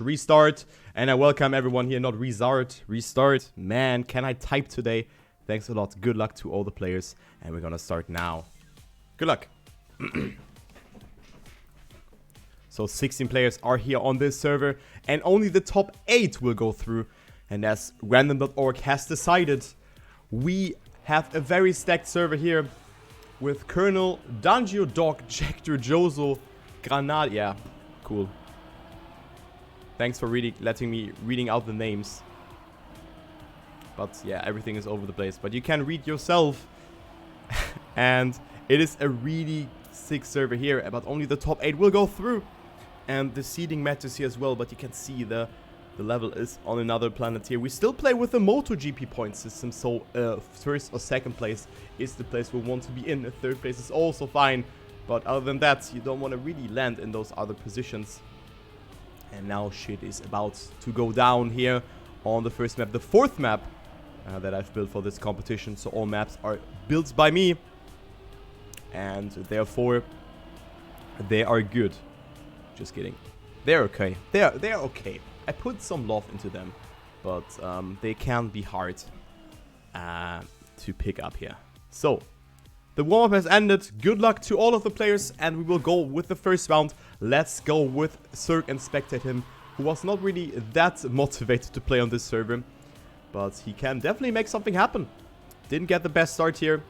Restart, and I welcome everyone here, not restart, restart. Man, can I type today? Thanks a lot. Good luck to all the players, and we're gonna start now. Good luck. So 16 players are here on this server, and only the top 8 will go through. And as random.org has decided, we have a very stacked server here with Colonel, Dangio, Dog, Jector, Jozo, Granada. Yeah, cool. Thanks for letting me reading out the names. But yeah, everything is over the place. But you can read yourself. And it is a really sick server here. But only the top 8 will go through. And the seeding matters here as well. But you can see the level is on another planet here. We still play with the MotoGP point system. So first or second place is the place we want to be in. Third place is also fine. But other than that, you don't want to really land in those other positions. And now shit is about to go down here on the first map. The fourth map that I've built for this competition. So all maps are built by me. And therefore, they are good. Just kidding. They're okay. They're okay. I put some love into them. But they can be hard to pick up here. So, the warm-up has ended. Good luck to all of the players. And we will go with the first round. Let's go with Cirque and spectate him, who was not really that motivated to play on this server. But he can definitely make something happen. Didn't get the best start here,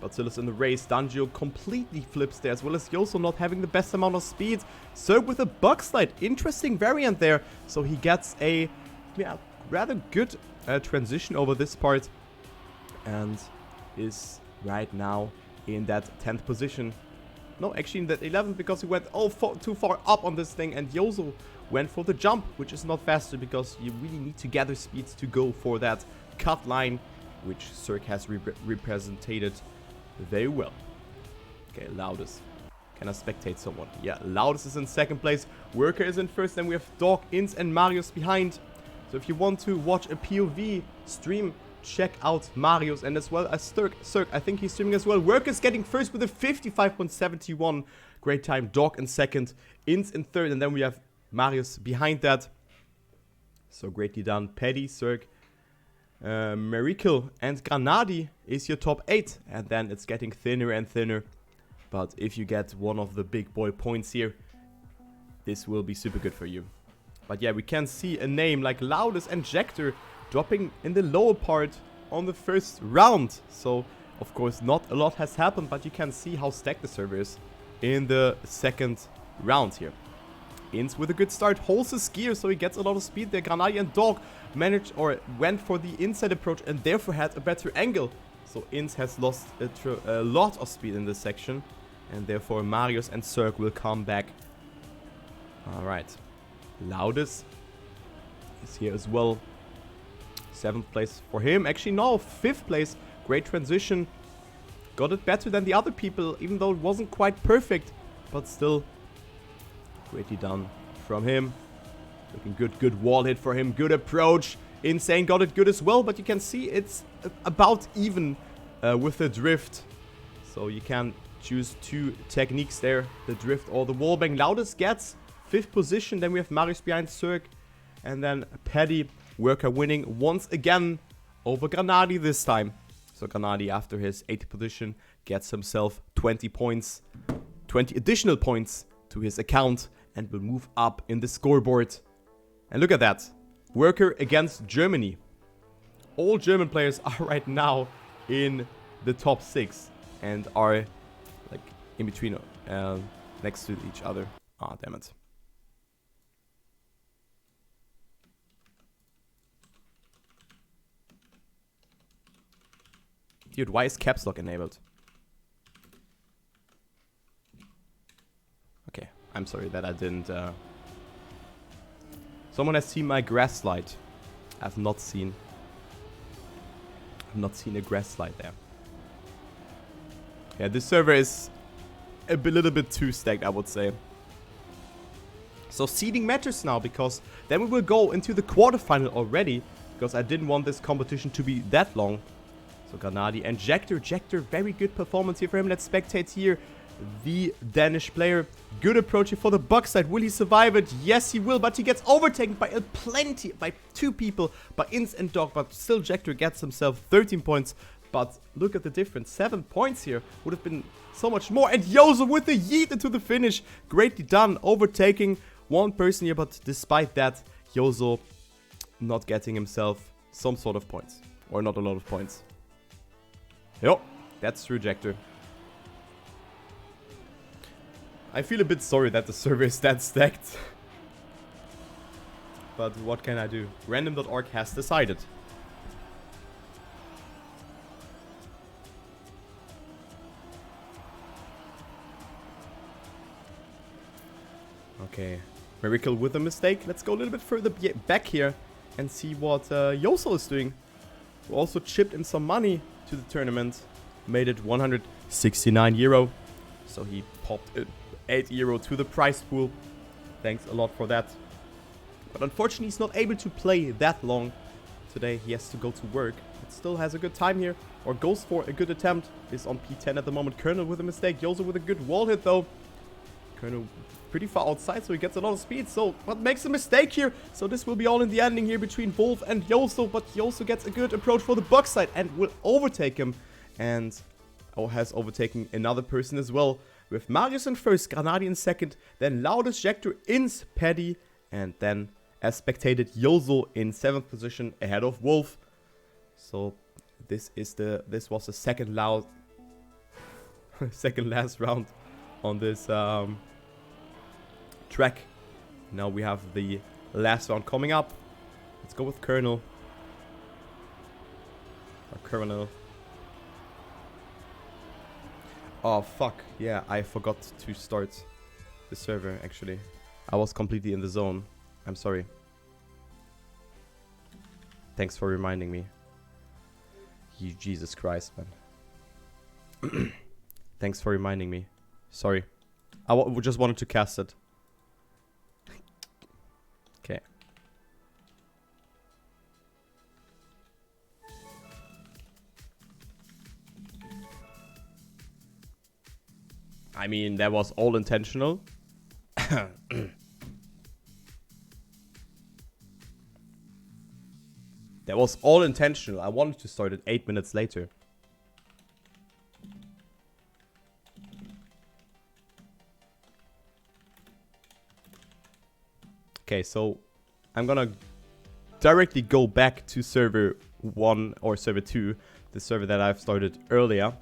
but still is in the race. Dangio completely flips there, as well as Yoso not having the best amount of speed. Cirque with a bug slide. Interesting variant there. So he gets a rather good transition over this part. And is right now in that 10th position. No, actually in that 11th, because he went too far up on this thing, and Yoso went for the jump, which is not faster because you really need to gather speed to go for that cut line, which Cirque has represented very well. Okay, Loudest. Can I spectate someone? Yeah, Loudest is in second place, Worker is in first, then we have Dog, Inns, and Marius behind. So if you want to watch a POV stream, check out Marius and as well as Cirque. I think he's streaming as well. Worker's getting first with a 55.71. Great time. Dog in second. Inns in third. And then we have Marius behind that. So greatly done. Paddy, Cirque, Miracle and Granadi is your top 8. And then it's getting thinner and thinner. But if you get one of the big boy points here, this will be super good for you. But yeah, we can see a name like Loudest and Jector dropping in the lower part on the first round. So, of course, not a lot has happened, but you can see how stacked the server is in the second round here. Inns with a good start, holds his gear, so he gets a lot of speed there. Granadi and Dog went for the inside approach and therefore had a better angle. So Inns has lost a lot of speed in this section, and therefore Marius and Cirque will come back. Alright, Loudest is here as well. 7th place for him. Actually, no, 5th place. Great transition. Got it better than the other people, even though it wasn't quite perfect. But still, greatly done from him. Looking good. Good wall hit for him. Good approach. Insane got it good as well. But you can see it's about even with the drift. So you can choose 2 techniques there. The drift or the wallbang. Loudest gets 5th position. Then we have Marius behind Cirque. And then Paddy. Worker winning once again over Granadi this time. So Granadi, after his 8th position, gets himself 20 points. 20 additional points to his account and will move up in the scoreboard. And look at that. Worker against Germany. All German players are right now in the top 6 and are like in between, next to each other. Ah, damn it. Dude, why is caps lock enabled? Okay, I'm sorry that I didn't... Someone has seen my grass slide. I've not seen a grass slide there. Yeah, this server is a little bit too stacked, I would say. So seeding matters now, because then we will go into the quarterfinal already, because I didn't want this competition to be that long. So Granadi and Jector, very good performance here for him. Let's spectate here the Danish player. Good approach here for the Buck side. Will he survive it? Yes, he will, but he gets overtaken by by 2 people, by Inns and Dog, but still Jector gets himself 13 points. But look at the difference. 7 points here would have been so much more. And Yozo with the yeet into the finish. Greatly done, overtaking one person here, but despite that, Yozo not getting himself some sort of points. Or not a lot of points. Yo, that's true, Jector. I feel a bit sorry that the server is that stacked. But what can I do? Random.org has decided. Okay. Miracle with a mistake. Let's go a little bit further back here and see what Yoso is doing. Who also chipped in some money to the tournament. Made it 169 euro. So he popped it. 8 euro to the prize pool. Thanks a lot for that. But unfortunately he's not able to play that long. Today he has to go to work. But still has a good time here. Or goes for a good attempt. Is on P10 at the moment. Colonel with a mistake. Yozo with a good wall hit though. Colonel pretty far outside, so he gets a lot of speed. So what makes a mistake here? So this will be all in the ending here between Wolf and Yozo. But Yozo gets a good approach for the Buck side and will overtake him. And has overtaken another person as well. With Marius in first, Granadi in second, then Loudest, Jector, Inns, Paddy, and then, as spectated, Yozo in 7th position ahead of Wolf. So this was the second last round on this track. Now we have the last round coming up. Let's go with Colonel. Or Colonel. Oh, fuck. Yeah, I forgot to start the server, actually. I was completely in the zone. I'm sorry. Thanks for reminding me. You Jesus Christ, man. Thanks for reminding me. Sorry. I just wanted to cast it. Okay. I mean, that was all intentional. That was all intentional. I wanted to start it 8 minutes later. Okay, so I'm gonna directly go back to server 1 or server 2, the server that I've started earlier.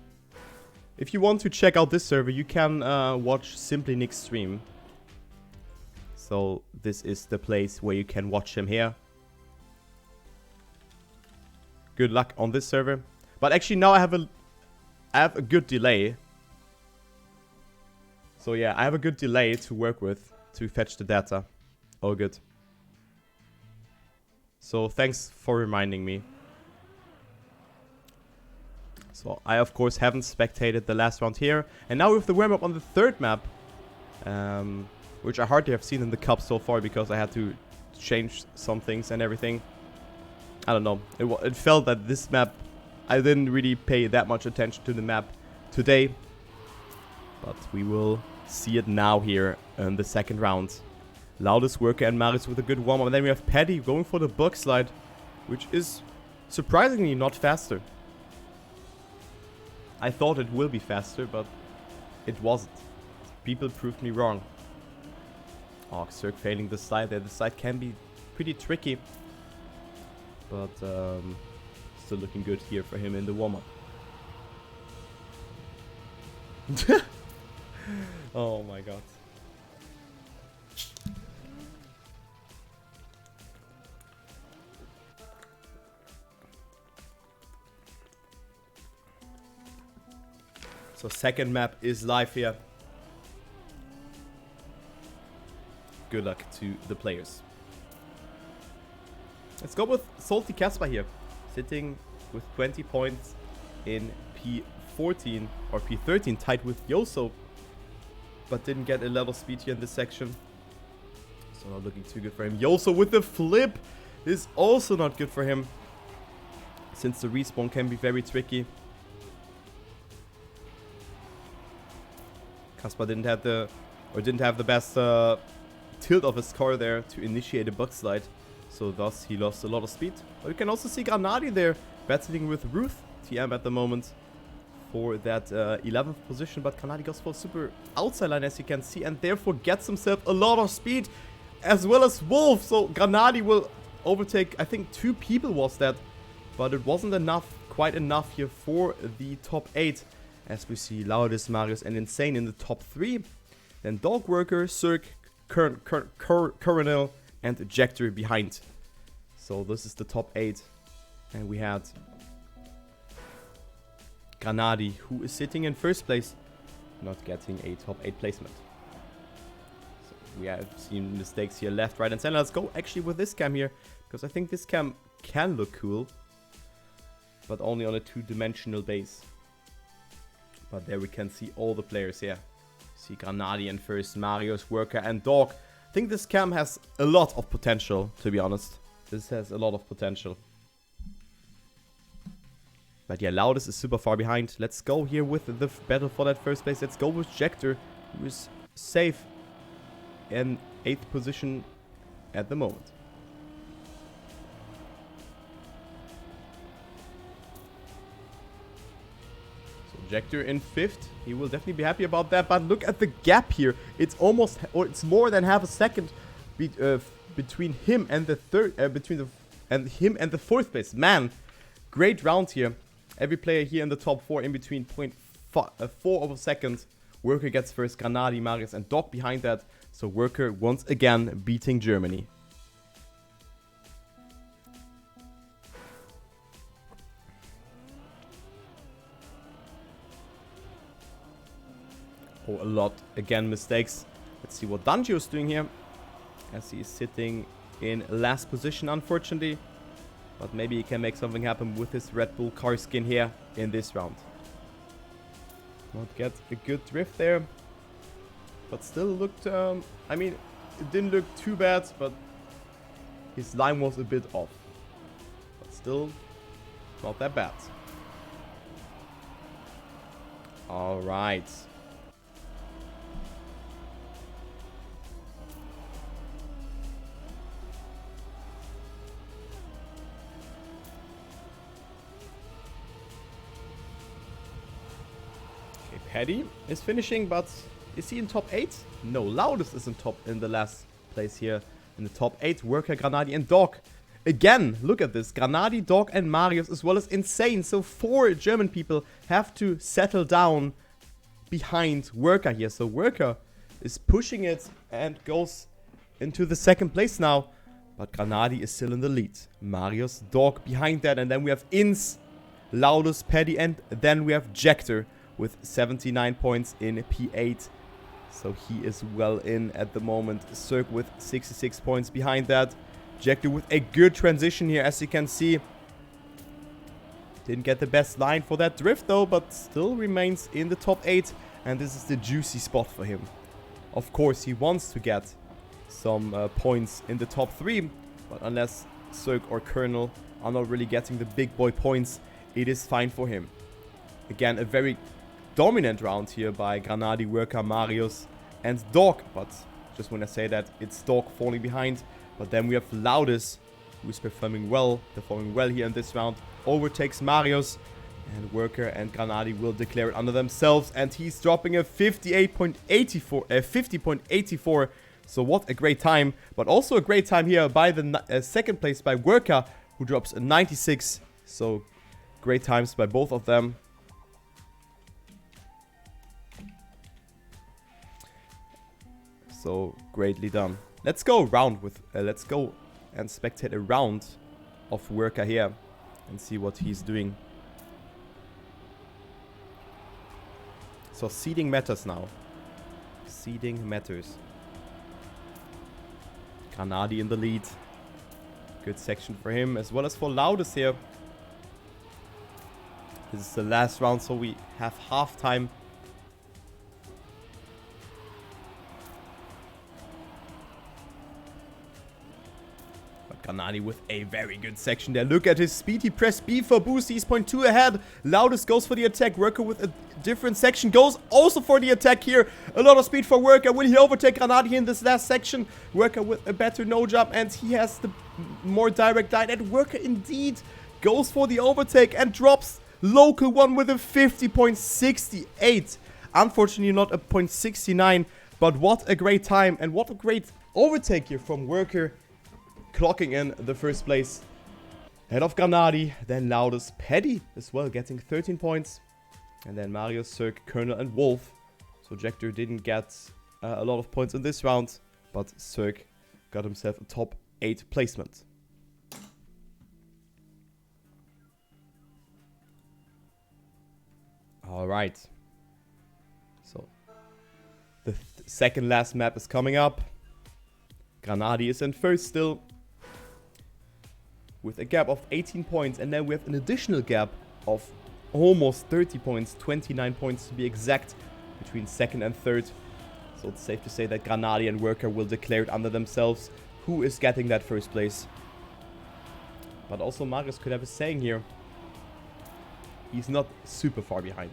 If you want to check out this server, you can watch Simply Nick's stream. So this is the place where you can watch him here. Good luck on this server. But actually now I have a good delay. So yeah, I have a good delay to work with to fetch the data. All good. So thanks for reminding me. So I of course haven't spectated the last round here. And now we have the warm up on the third map. Which I hardly have seen in the cup so far because I had to change some things and everything. I don't know. It felt that this map, I didn't really pay that much attention to the map today. But we will see it now here in the second round. Loudest Worker and Marius with a good warm up. And then we have Paddy going for the bug slide, which is surprisingly not faster. I thought it will be faster, but it wasn't. People proved me wrong. Oh, Cirque failing the slide there. The slide can be pretty tricky. But still looking good here for him in the warm-up. Oh my god. So second map is live here. Good luck to the players. Let's go with Salty Casper here. Sitting with 20 points in P14 or P13, tied with Yoso. But didn't get a level speed here in this section. So not looking too good for him. Yoso with the flip is also not good for him. Since the respawn can be very tricky. Kaspar didn't have the best tilt of his car there to initiate a bug slide. So thus he lost a lot of speed. But you can also see Granadi there battling with Ruth TM at the moment for that 11th position. But Granadi goes for super outside line, as you can see, and therefore gets himself a lot of speed, as well as Wolf. So Granadi will overtake, I think 2 people was that, but it wasn't enough, quite enough here for the top 8, as we see Loudest, Marius and Insane in the top 3. Then Dog Worker, Cirque, Coronel and Ejector behind. So this is the top 8, and we had Granadi, who is sitting in first place, not getting a top 8 placement. So we have seen mistakes here left, right and center. Let's go actually with this cam here, because I think this cam can look cool, but only on a 2-dimensional base. But there we can see all the players here. See Granadi in first, Marius, Worker and Dog. I think this cam has a lot of potential, to be honest. This has a lot of potential. But yeah, Loudest is super far behind. Let's go here with the battle for that first place. Let's go with Jector, who is safe in 8th position at the moment. Jector in 5th. He will definitely be happy about that. But look at the gap here. It's almost, or it's more than half a second between him and the him and the 4th place. Man, great round here. Every player here in the top 4 in between 0.4 of a second. Worker gets first, Granadi, Marius and Dog behind that. So Worker once again beating Germany. Oh, a lot. Again, mistakes. Let's see what Danjo is doing here, as he is sitting in last position, unfortunately. But maybe he can make something happen with his Red Bull car skin here in this round. Not get a good drift there, but still looked, I mean, it didn't look too bad, but his line was a bit off. But still, not that bad. Alright. Paddy is finishing, but is he in top 8? No, Loudest is in the last place here. In the top 8, Worker, Granadi and Dog. Again, look at this. Granadi, Dog and Marius, as well as Insane. So 4 German people have to settle down behind Worker here. So Worker is pushing it and goes into the 2nd place now. But Granadi is still in the lead. Marius, Dog behind that. And then we have Ins, Loudest, Paddy, and then we have Jector with 79 points in P8. So he is well in at the moment. Cirque with 66 points behind that. Jector with a good transition here, as you can see. Didn't get the best line for that drift though, but still remains in the top 8. And this is the juicy spot for him. Of course, he wants to get some points in the top 3. But unless Cirque or Colonel are not really getting the big boy points, it is fine for him. Again, a very dominant round here by Granadi, Worker, Marius and Dog. But just when I say that, it's Dog falling behind. But then we have Loudest, who is performing well here in this round. Overtakes Marius, and Worker and Granadi will declare it under themselves. And he's dropping a 50.84. So what a great time. But also a great time here by the 2nd place by Worker, who drops a 96. So great times by both of them. So greatly done. Let's go round with let's go and spectate a round of Worker here and see what he's doing. So seeding matters now. Seeding matters. Granadi in the lead. Good section for him, as well as for Loudest here. This is the last round, so we have half time. Granadi with a very good section there. Look at his speed. He pressed B for boost. He's 0.2 ahead. Loudest goes for the attack. Worker with a different section goes also for the attack here. A lot of speed for Worker. Will he overtake Granadi in this last section? Worker with a better no jump, and he has the more direct line. And Worker indeed goes for the overtake and drops Local 1 with a 50.68. Unfortunately not a 0.69, but what a great time and what a great overtake here from Worker, clocking in the first place. Head of Granadi, then Loudest, Paddy as well, getting 13 points. And then Mario, Cirque, Colonel and Wolf. So Jector didn't get a lot of points in this round, but Cirque got himself a top 8 placement. Alright. So the second last map is coming up. Granadi is in first still, with a gap of 18 points, and then we have an additional gap of almost 30 points, 29 points to be exact, between second and third. So it's safe to say that Granadi and Worker will declare it under themselves who is getting that first place. But also Marius could have a saying here. He's not super far behind.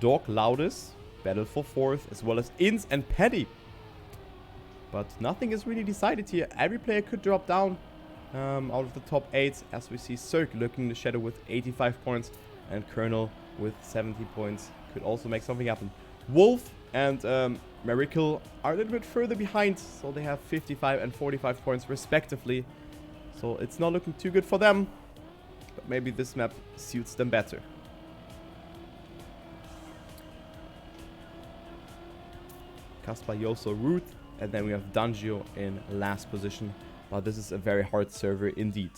Dog, Loudest, battle for fourth, as well as Inns and Paddy. But nothing is really decided here. Every player could drop down out of the top 8, as we see Cirque lurking in the shadow with 85 points, and Colonel with 70 points could also make something happen. Wolf and Miracle are a little bit further behind, so they have 55 and 45 points respectively. So it's not looking too good for them, but maybe this map suits them better. Kaspar, Yoso, Ruth, and then we have Dungio in last position. But this is a very hard server indeed.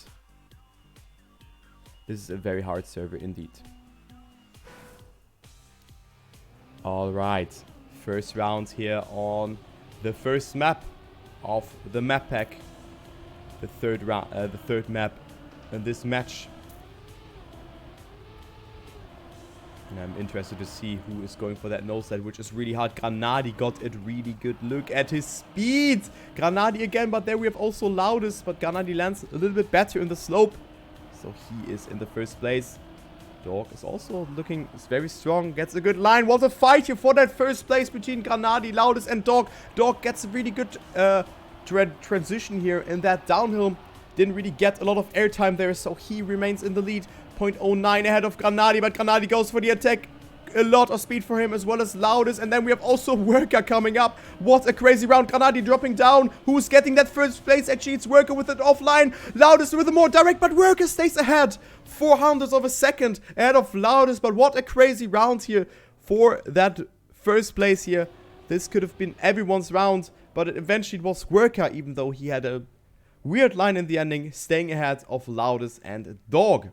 This is a very hard server indeed. Alright, first round here on the first map of the map pack. The third map in this match. And I'm interested to see who is going for that nose slide, which is really hard. Granadi got it really good. Look at his speed. Granadi again, but there we have also Loudest, but Granadi lands a little bit better in the slope. So he is in the first place. Dog is also looking very strong. Gets a good line. What a fight here for that first place between Granadi, Loudest and Dog. Dog gets a really good transition here in that downhill. Didn't really get a lot of airtime there, so he remains in the lead. 0.09 ahead of Granadi, but Granadi goes for the attack. A lot of speed for him, as well as Loudest. And then we have also Worker coming up. What a crazy round. Granadi dropping down. Who's getting that first place? Actually, it's Worker with it offline. Loudest with a more direct, but Worker stays ahead. 400ths of a second ahead of Loudest. But what a crazy round here for that first place here. This could have been everyone's round, but eventually it was Worker, even though he had a weird line in the ending, staying ahead of Loudest and Dog,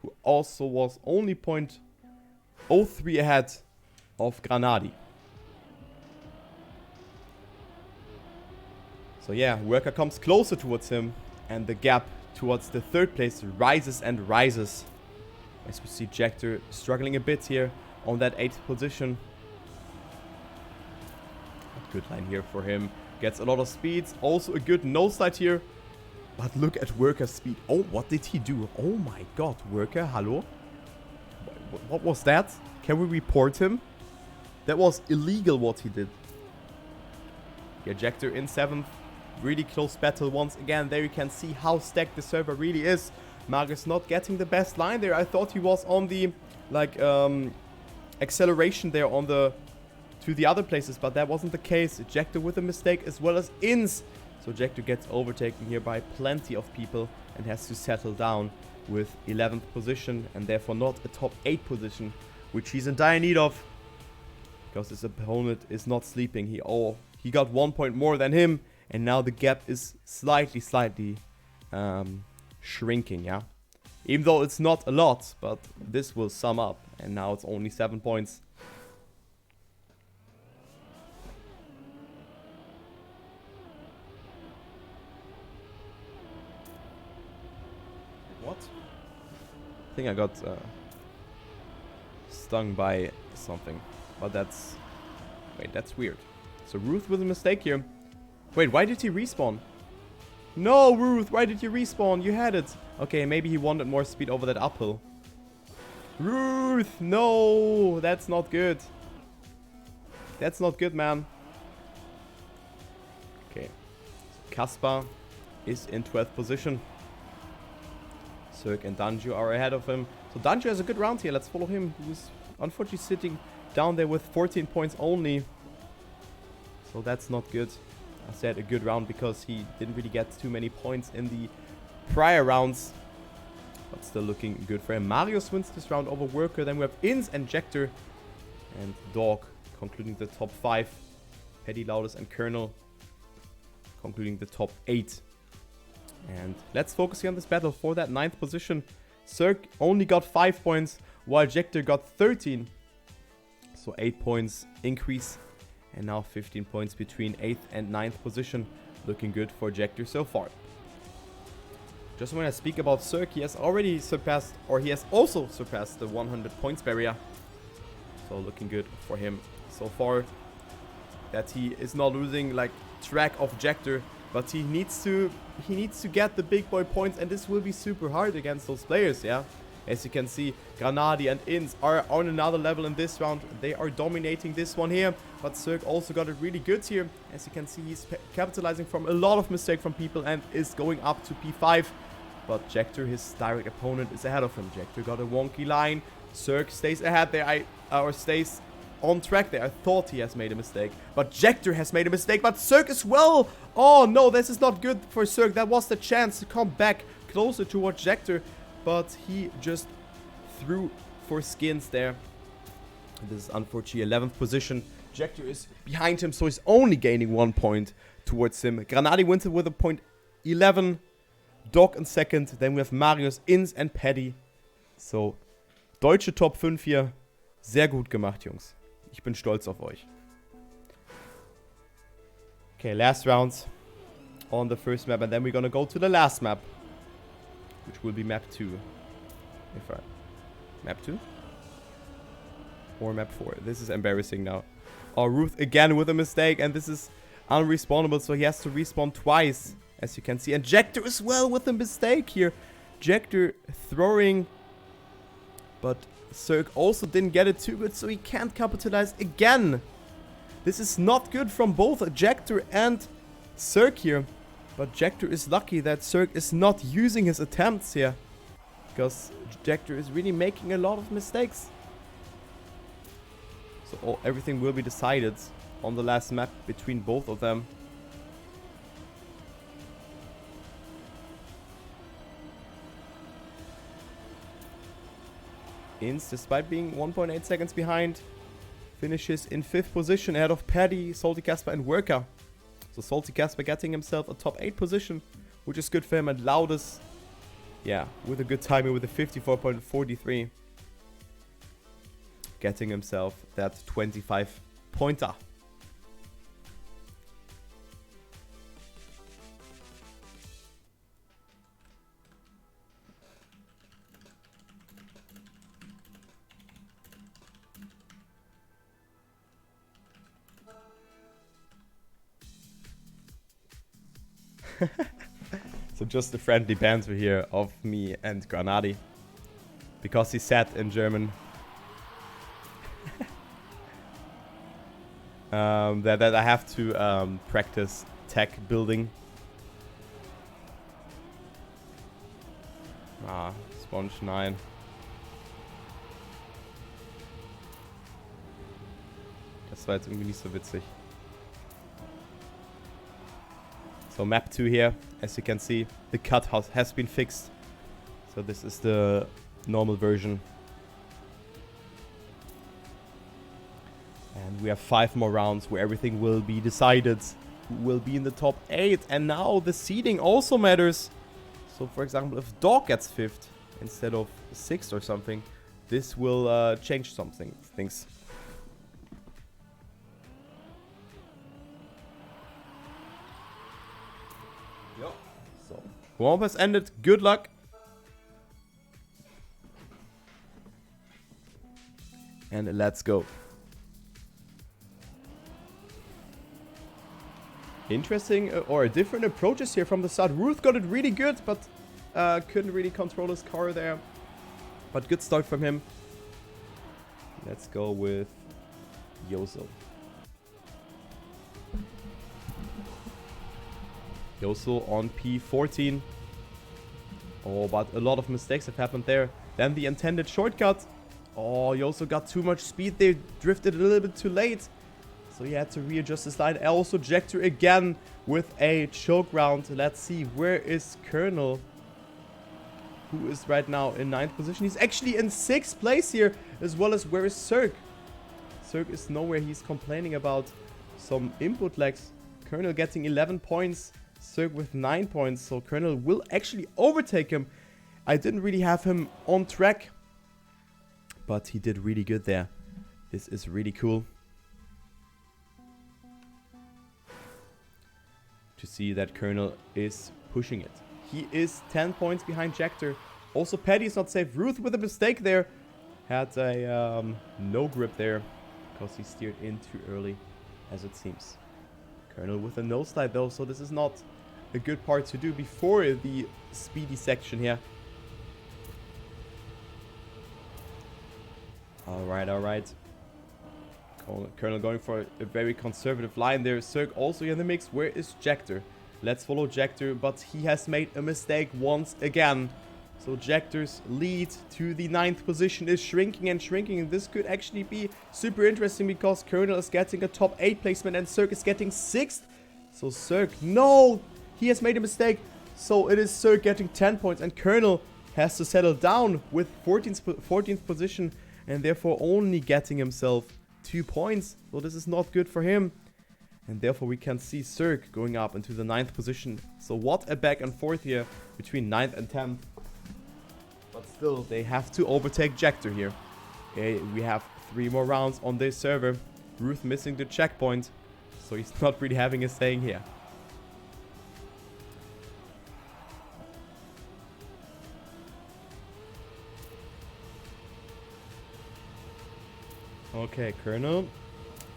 who also was only 0.03 ahead of Granadi. So yeah, Worker comes closer towards him, and the gap towards the third place rises and rises. As we see Jector struggling a bit here on that 8th position. A good line here for him. Gets a lot of speeds. Also a good nose slide here. But look at Worker's speed. Oh, what did he do? Oh my god, Worker, hello? What was that? Can we report him? That was illegal what he did. Yeah, Jector in 7th. Really close battle once again. There you can see how stacked the server really is. Marius not getting the best line there. I thought he was on the, like, acceleration there on the, to the other places, but that wasn't the case. Jector with a mistake, as well as Inns. So Jector gets overtaken here by plenty of people and has to settle down with 11th position, and therefore not a top 8 position, which he's in dire need of, because his opponent is not sleeping. He got 1 point more than him, and now the gap is slightly shrinking, yeah? Even though it's not a lot, but this will sum up, and now it's only 7 points. What? I think I got stung by something, but that's... Wait, that's weird. So Ruth with a mistake here. Wait, why did he respawn? No, Ruth, why did you respawn? You had it. Okay, maybe he wanted more speed over that uphill. Ruth, no, that's not good. That's not good, man. Okay, so Kaspar is in 12th position. Cirque and Danju are ahead of him. So Danju has a good round here. Let's follow him. He's unfortunately sitting down there with 14 points only. So that's not good. I said a good round because he didn't really get too many points in the prior rounds. But still looking good for him. Marius wins this round over Worker. Then we have Ins and Jector and Dog concluding the top 5. Petty, Loudest and Colonel concluding the top 8. And let's focus here on this battle for that 9th position. Cirque only got 5 points while Jector got 13. So 8 points increase. And now 15 points between 8th and 9th position. Looking good for Jector so far. Just when I speak about Cirque, he has already surpassed, or he has also surpassed the 100 points barrier. So looking good for him so far. That he is not losing like track of Jector, but he needs to get the big boy points, and this will be super hard against those players, yeah. As you can see, Granadi and Ins are on another level in this round. They are dominating this one here, but Cirque also got it really good here. As you can see, he's capitalizing from a lot of mistakes from people and is going up to P5. But Jector, his direct opponent, is ahead of him. Jector got a wonky line. Cirque stays ahead there, or stays on track there. I thought he has made a mistake, but Jector has made a mistake, but Cirque as well. Oh no, this is not good for Cirque. That was the chance to come back closer towards Jector, but he just threw for skins there. This is unfortunately 11th position. Jector is behind him, so he's only gaining 1 point towards him. Granadi wins it with a point 11. Dog in second. Then we have Marius, Ins and Paddy. So, deutsche Top 5 hier. Sehr gut gemacht, Jungs. Ich bin stolz auf euch. Okay, last round on the first map. And then we're gonna go to the last map, which will be map 2. Map 2? Or map 4. This is embarrassing now. Oh, Ruth again with a mistake. And this is unrespawnable, so he has to respawn twice, as you can see. And Jector as well with a mistake here. Jector throwing, but Cirque also didn't get it too good, so he can't capitalize again. This is not good from both Jector and Cirque here. But Jector is lucky that Cirque is not using his attempts here, because Jector is really making a lot of mistakes. So everything will be decided on the last map between both of them. Ins, despite being 1.8 seconds behind, finishes in 5th position ahead of Paddy, Salty Casper and Worker. So Salty Casper getting himself a top 8 position, which is good for him. And Loudest, yeah, with a good timing with a 54.43. Getting himself that 25 pointer. So just a friendly banter here of me and Granadi, because he said in German that I have to practice tech building. Sponge 9. Das war jetzt irgendwie nicht so witzig. So map 2 here, as you can see, the cut has been fixed. So this is the normal version. And we have 5 more rounds where everything will be decided. Who will be in the top 8. And now the seeding also matters. So for example, if Dog gets 5th instead of 6th or something, this will change things. So, warm-up has ended. Good luck. And let's go. Interesting or different approaches here from the start. Ruth got it really good, but couldn't really control his car there. But good start from him. Let's go with Yoso. Yoso on P14. Oh, but a lot of mistakes have happened there. Then the intended shortcut. Oh, Yoso got too much speed there. Drifted a little bit too late. So he had to readjust his line. Also, Jector again with a choke round. Let's see, where is Colonel? Who is right now in 9th position. He's actually in 6th place here, as well as where is Cirque? Cirque is nowhere. He's complaining about some input lags. Colonel getting 11 points. Cirque with 9 points. So Colonel will actually overtake him. I didn't really have him on track, but he did really good there. This is really cool to see that Colonel is pushing it. He is 10 points behind Jector. Also, Paddy is not safe. Ruth with a mistake there. Had a no grip there because he steered in too early, as it seems. Colonel with a no slide though, so this is not a good part to do before the speedy section here. Alright, alright. Colonel going for a very conservative line there. Cirque also in the mix. Where is Jector? Let's follow Jector, but he has made a mistake once again. So Jector's lead to the 9th position is shrinking and shrinking. And this could actually be super interesting because Colonel is getting a top 8 placement and Cirque is getting 6th. So Cirque, no! He has made a mistake. So it is Cirque getting 10 points and Colonel has to settle down with 14th position and therefore only getting himself 2 points. So this is not good for him. And therefore we can see Cirque going up into the 9th position. So what a back and forth here between 9th and 10th. But still, they have to overtake Jector here. Okay, we have 3 more rounds on this server. Ruth missing the checkpoint. So he's not really having a saying here. Okay, Colonel,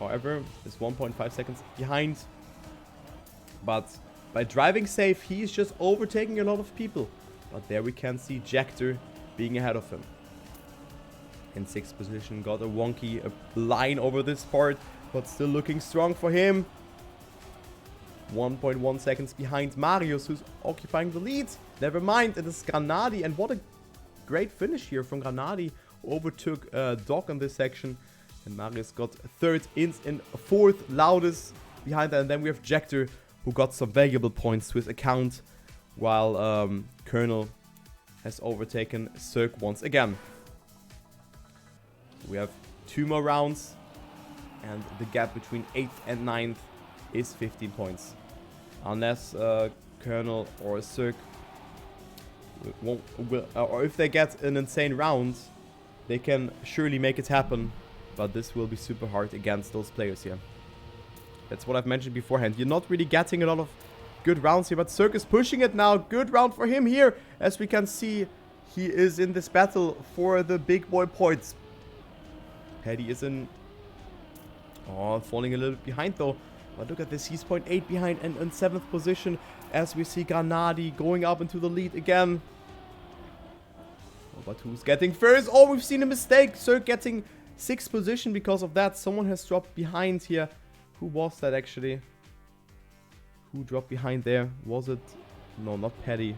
however, is 1.5 seconds behind. But by driving safe, he is just overtaking a lot of people. But there we can see Jector being ahead of him. In 6th position, got a wonky line over this part, but still looking strong for him. 1.1 seconds behind Marius, who's occupying the lead. Never mind, it is Granadi, and what a great finish here from Granadi. Overtook Doc in this section. And Marius got 3rd, Ins in 4th, Loudest behind that. And then we have Jector, who got some valuable points to his account, while Colonel has overtaken Cirque once again. We have 2 more rounds, and the gap between 8th and 9th is 15 points. Unless Colonel or Cirque or if they get an insane round, they can surely make it happen. But this will be super hard against those players here. That's what I've mentioned beforehand. You're not really getting a lot of good rounds here, but Cirque is pushing it now. Good round for him here. As we can see, he is in this battle for the big boy points. Paddy is in... Oh, falling a little bit behind though. But look at this, he's 0.8 behind and in 7th position. As we see Granadi going up into the lead again. Oh, but who's getting first? Oh, we've seen a mistake. Cirque getting 6th position because of that. Someone has dropped behind here. Who was that actually? Who dropped behind there? Was it? No, not Paddy.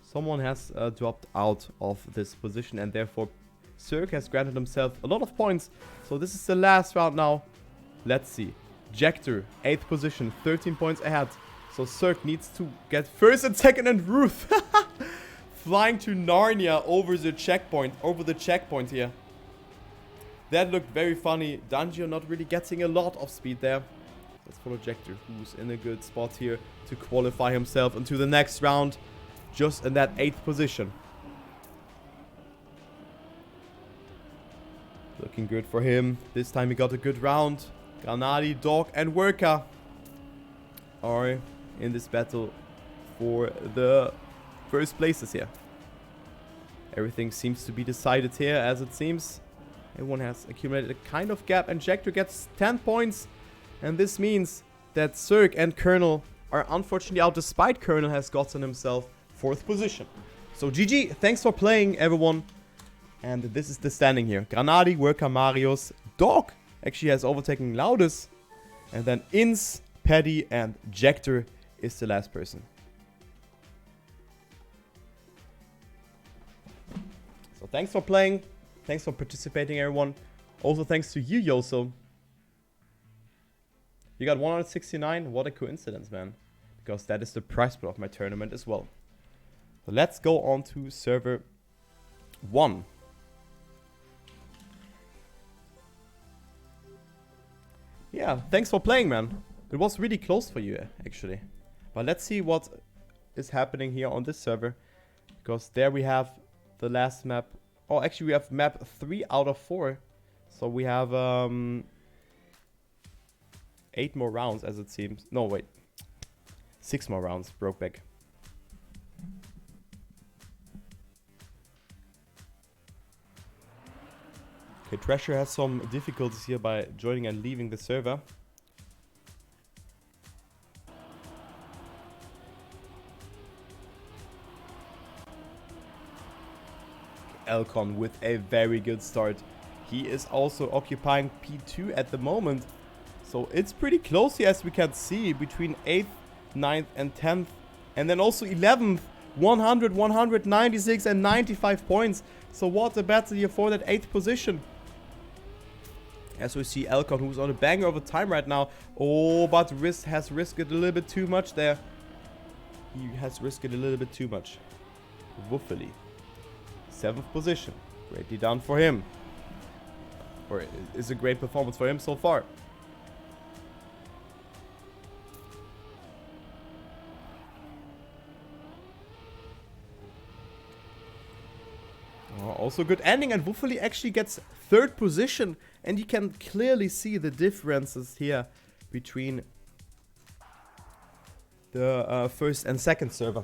Someone has dropped out of this position and therefore Cirque has granted himself a lot of points. So this is the last round now. Let's see. Jector, 8th position, 13 points ahead. So Cirque needs to get 1st and 2nd and Ruth. Flying to Narnia over the checkpoint here. That looked very funny. Dungio not really getting a lot of speed there. Let's follow Jector, who's in a good spot here to qualify himself into the next round. Just in that 8th position. Looking good for him. This time he got a good round. Granadi, Dog and Worker are in this battle for the first places here. Everything seems to be decided here, as it seems. Everyone has accumulated a kind of gap, and Jector gets 10 points. And this means that Zerg and Colonel are unfortunately out, despite Colonel has gotten himself 4th position. So GG, thanks for playing everyone. And this is the standing here. Granadi, Worker, Marius, Dog actually has overtaken Loudus. And then Ins, Paddy and Jector is the last person. So thanks for playing. Thanks for participating everyone. Also thanks to you, Yoso. You got 169. What a coincidence, man. Because that is the prize pool of my tournament as well. So let's go on to server 1. Yeah, thanks for playing, man. It was really close for you, actually. But let's see what is happening here on this server. Because there we have the last map. Oh, actually we have map 3 out of 4. So we have 8 more rounds, as it seems. No, wait. 6 more rounds, Brokeback. Okay, Thrasher has some difficulties here by joining and leaving the server. Elcon with a very good start. He is also occupying P2 at the moment. So it's pretty close here, as we can see, between 8th, 9th and 10th. And then also 11th, 100, 196 and 95 points. So what a battle here for that 8th position. As we see Elcon, who's on a banger of a time right now. Oh, but has risked it a little bit too much there. He has risked it a little bit too much. Wuffily. 7th position. Greatly done for him. Or is a great performance for him so far. Also good ending, and Wuffily actually gets 3rd position, and you can clearly see the differences here between the 1st and 2nd server.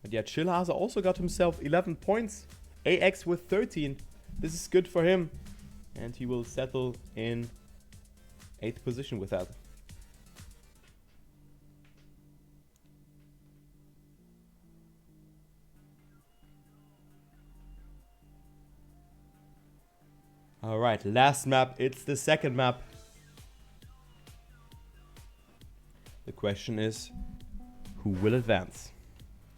But yeah, Chillhase also got himself 11 points, AX with 13. This is good for him, and he will settle in 8th position with that. Alright, last map. It's the 2nd map. The question is, who will advance?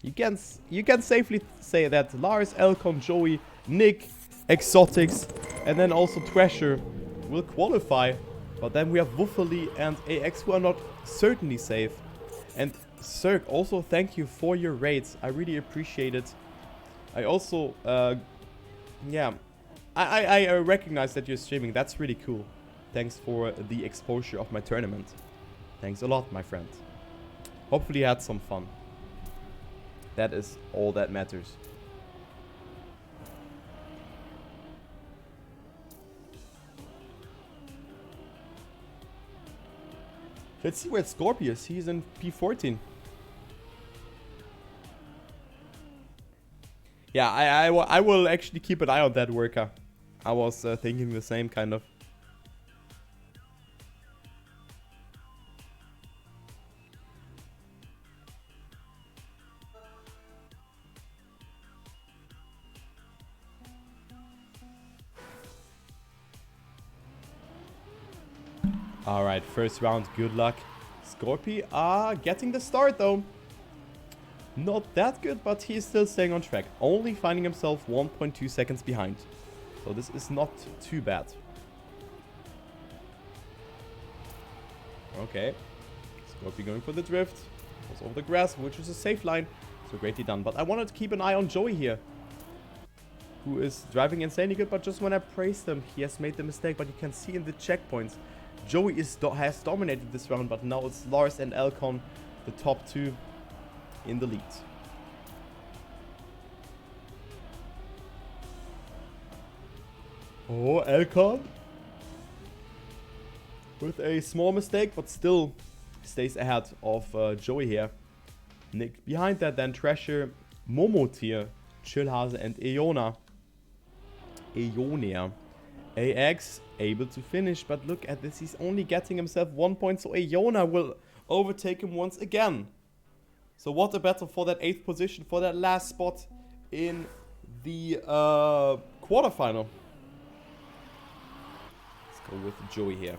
You can safely say that Lars, Elcon, Joey, Nick, Exotics, and then also Thrasher will qualify. But then we have Wuffily and AX, who are not certainly safe. And Zerg, also thank you for your raids. I really appreciate it. I also, yeah, I recognize that you're streaming. That's really cool. Thanks for the exposure of my tournament. Thanks a lot, my friend. Hopefully you had some fun. That is all that matters. Let's see where Scorpius. He's in P14. Yeah, I will actually keep an eye on that worker. I was thinking the same kind of. Alright, first round, good luck. Scorpy are getting the start though. Not that good, but he's still staying on track. Only finding himself 1.2 seconds behind. So this is not too bad. Okay. Scorpy going for the drift. Goes over the grass, which is a safe line. So greatly done. But I wanted to keep an eye on Joey here, who is driving insanely good. But just when I praised him, he has made the mistake. But you can see in the checkpoints, Joey has dominated this round. But now it's Lars and Elcon, the top two, in the lead. Oh, Elcon with a small mistake, but still stays ahead of Joey here. Nick behind that, then Thrasher, Momotier, Chillhase and Eonia. AX able to finish, but look at this, he's only getting himself 1 point, so Iona will overtake him once again. So what a battle for that 8th position, for that last spot in the quarterfinal. Let's go with Joey here.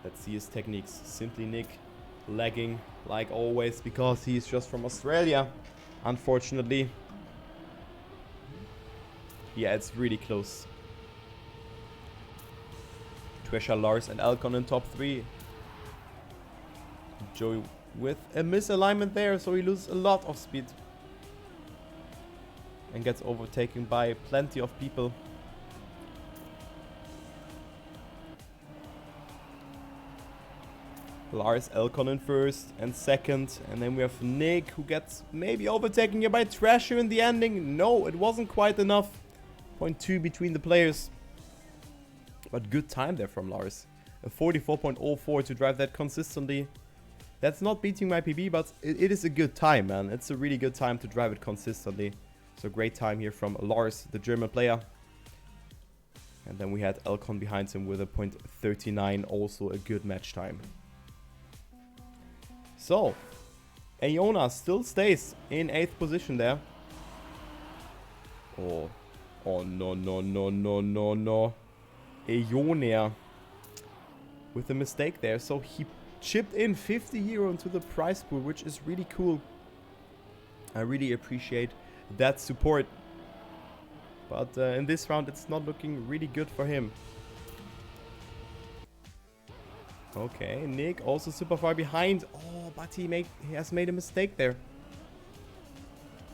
Let's see his techniques. Simply Nick lagging like always because he's just from Australia, unfortunately. Yeah, it's really close. Trisha, Lars and Alcon in top 3. Joey with a misalignment there, so he loses a lot of speed. And gets overtaken by plenty of people. Lars, Alcon in first and second. And then we have Nick, who gets maybe overtaken here by Thrasher in the ending. No, it wasn't quite enough. 0.2 between the players. But good time there from Lars. A 44.04 to drive that consistently. That's not beating my PB, but it is a good time, man. It's a really good time to drive it consistently. So great time here from Lars, the German player. And then we had Alcon behind him with a 0.39, also a good match time. So, Iona still stays in 8th position there. Oh no. Iona with a mistake there. So he chipped in 50 euro into the prize pool, which is really cool. I really appreciate that support. But in this round, it's not looking really good for him. Okay, Nick also super far behind. Oh, but he has made a mistake there.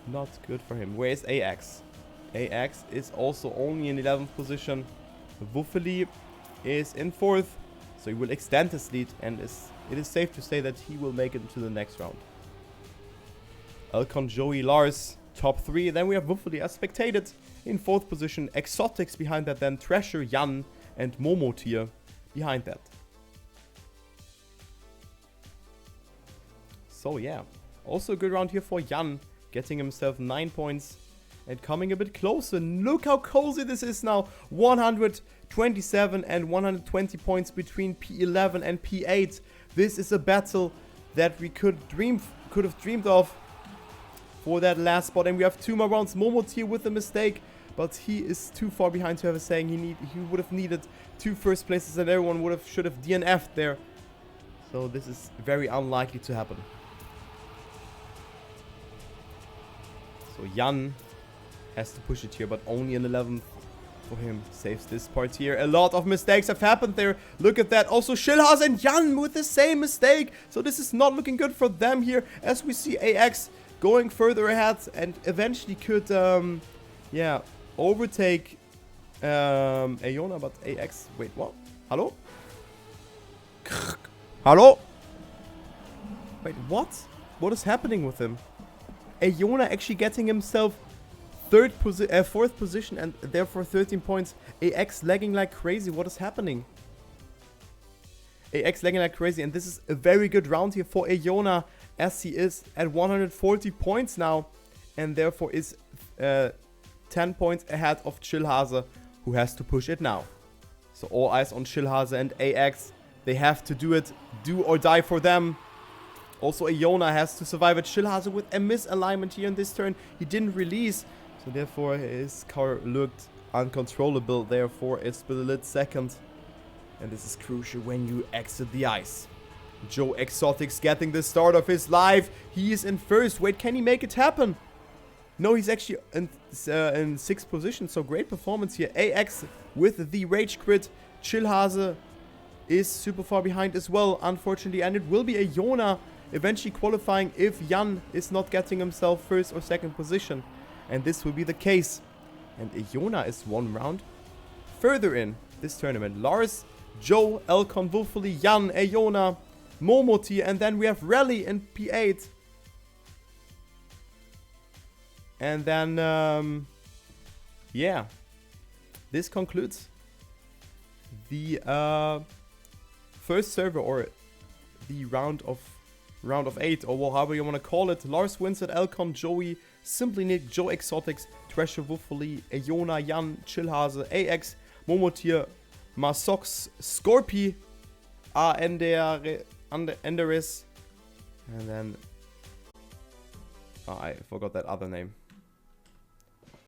Not good for him. Where is AX? AX is also only in 11th position. Wuffeli is in 4th. So he will extend his lead, and it is safe to say that he will make it into the next round. Alcon, Joey, Lars, top 3. Then we have Wuffeli as spectated in 4th position. Exotics behind that, then Thrasher, Jan, and Momo tier behind that. So yeah, also a good round here for Jan, getting himself 9 points and coming a bit closer. And look how cozy this is now. 127 and 120 points between P11 and P8. This is a battle that we could have dreamed of for that last spot. And we have 2 more rounds. Momo here with a mistake, but he is too far behind to have a saying. He would have needed 2 first places, and everyone should have DNF'd there. So this is very unlikely to happen. So Jan has to push it here, but only an 11th for him. Saves this part here. A lot of mistakes have happened there. Look at that. Also Schillhaus and Jan with the same mistake. So this is not looking good for them here, as we see AX going further ahead and eventually could, overtake Iona, but AX... Wait, what? Hello? Hello? Wait, what? What is happening with him? Iona actually getting himself 4th position and therefore 13 points. AX lagging like crazy. What is happening? AX lagging like crazy, and this is a very good round here for Iona, as he is at 140 points now, and therefore is 10 points ahead of Chillhase, who has to push it now. So all eyes on Chillhase and AX. They have to do it. Do or die for them. Also, Iona has to survive at Chillhase with a misalignment here in this turn. He didn't release, so therefore his car looked uncontrollable. Therefore, it's bulit second. And this is crucial when you exit the ice. Joe Exotics getting the start of his life. He is in first. Wait, can he make it happen? No, he's actually in 6th position. So great performance here. AX with the rage crit. Chillhase is super far behind as well, unfortunately. And it will be Iona eventually qualifying if Jan is not getting himself 1st or 2nd position. And this will be the case. And Iona is 1 round further in this tournament. Lars, Joe, Elcon, Wuffeli, Jan, Iona, Momoti, and then we have Rally in P8. And then, yeah, this concludes the first server, or the round of 8, or however you want to call it. Lars wins at Elcon, Joey, Simply Nick, Joe Exotics, Thrasher, Wuffeli, Eona, Jan, Chillhase, AX, Momotier, Masox, Scorpy, Enderis, and then... Oh, I forgot that other name.